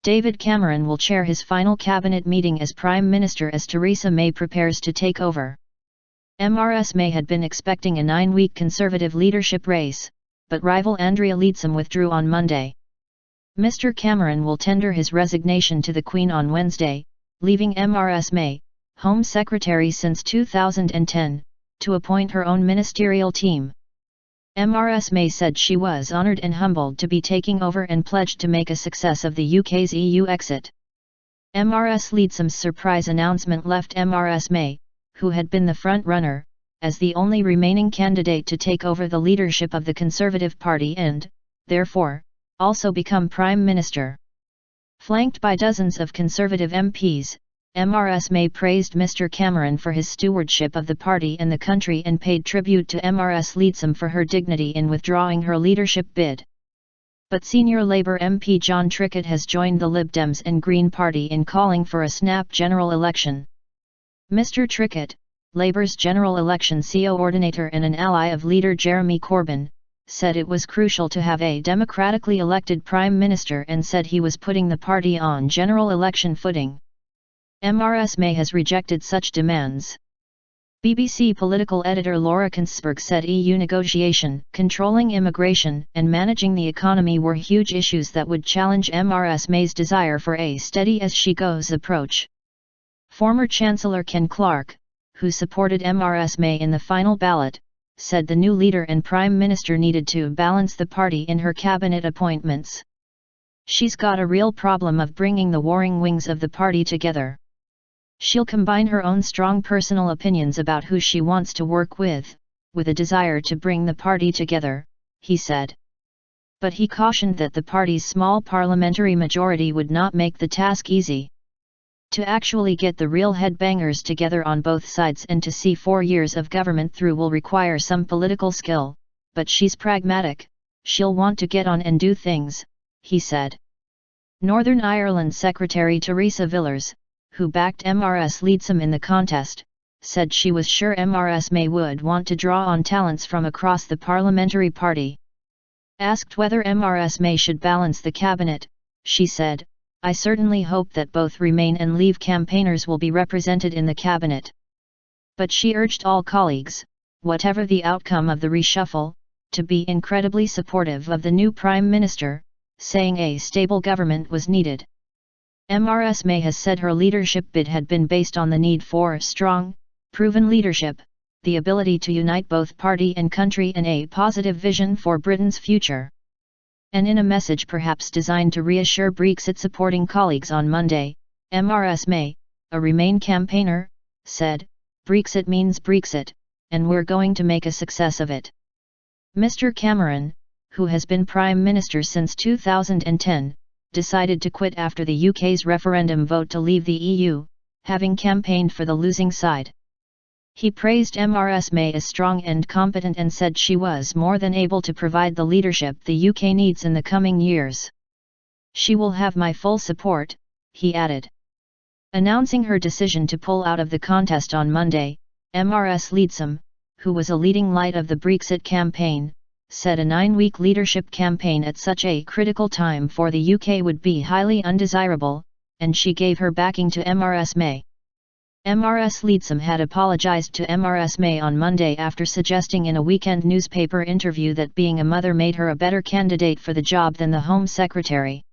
David Cameron will chair his final cabinet meeting as Prime Minister as Theresa May prepares to take over. Mrs May had been expecting a 9-week Conservative leadership race, but rival Andrea Leadsom withdrew on Monday. Mr Cameron will tender his resignation to the Queen on Wednesday, leaving Mrs May, Home Secretary since 2010, to appoint her own ministerial team. Mrs May said she was honoured and humbled to be taking over and pledged to make a success of the UK's EU exit. Mrs Leadsom's surprise announcement left Mrs May, who had been the front-runner, as the only remaining candidate to take over the leadership of the Conservative Party and, therefore, also become Prime Minister. Flanked by dozens of Conservative MPs, Mrs May praised Mr Cameron for his stewardship of the party and the country and paid tribute to Mrs Leadsom for her dignity in withdrawing her leadership bid. But senior Labour MP John Trickett has joined the Lib Dems and Green Party in calling for a snap general election. Mr Trickett, Labour's general election coordinator and an ally of leader Jeremy Corbyn, said it was crucial to have a democratically elected Prime Minister and said he was putting the party on general election footing. Mrs May has rejected such demands. BBC political editor Laura Kunsberg said EU negotiation, controlling immigration, and managing the economy were huge issues that would challenge Mrs May's desire for a steady-as-she-goes approach. Former Chancellor Ken Clarke, who supported Mrs May in the final ballot, said the new leader and Prime Minister needed to balance the party in her cabinet appointments. She's got a real problem of bringing the warring wings of the party together. She'll combine her own strong personal opinions about who she wants to work with a desire to bring the party together, he said. But he cautioned that the party's small parliamentary majority would not make the task easy. To actually get the real headbangers together on both sides and to see 4 years of government through will require some political skill, but she's pragmatic, she'll want to get on and do things, he said. Northern Ireland Secretary Theresa Villers, who backed Mrs Leadsom in the contest, said she was sure Mrs May would want to draw on talents from across the parliamentary party. Asked whether Mrs May should balance the cabinet, she said, "I certainly hope that both Remain and Leave campaigners will be represented in the cabinet." But she urged all colleagues, whatever the outcome of the reshuffle, to be incredibly supportive of the new Prime Minister, saying a stable government was needed. Mrs May has said her leadership bid had been based on the need for strong, proven leadership, the ability to unite both party and country and a positive vision for Britain's future. And in a message perhaps designed to reassure Brexit-supporting colleagues on Monday, Mrs May, a Remain campaigner, said, "Brexit means Brexit, and we're going to make a success of it." Mr Cameron, who has been Prime Minister since 2010, decided to quit after the UK's referendum vote to leave the EU, having campaigned for the losing side. He praised Mrs May as strong and competent and said she was more than able to provide the leadership the UK needs in the coming years. "She will have my full support," he added. Announcing her decision to pull out of the contest on Monday, Mrs Leadsom, who was a leading light of the Brexit campaign, said a 9-week leadership campaign at such a critical time for the UK would be highly undesirable, and she gave her backing to Mrs May. Mrs Leadsom had apologised to Mrs May on Monday after suggesting in a weekend newspaper interview that being a mother made her a better candidate for the job than the Home Secretary.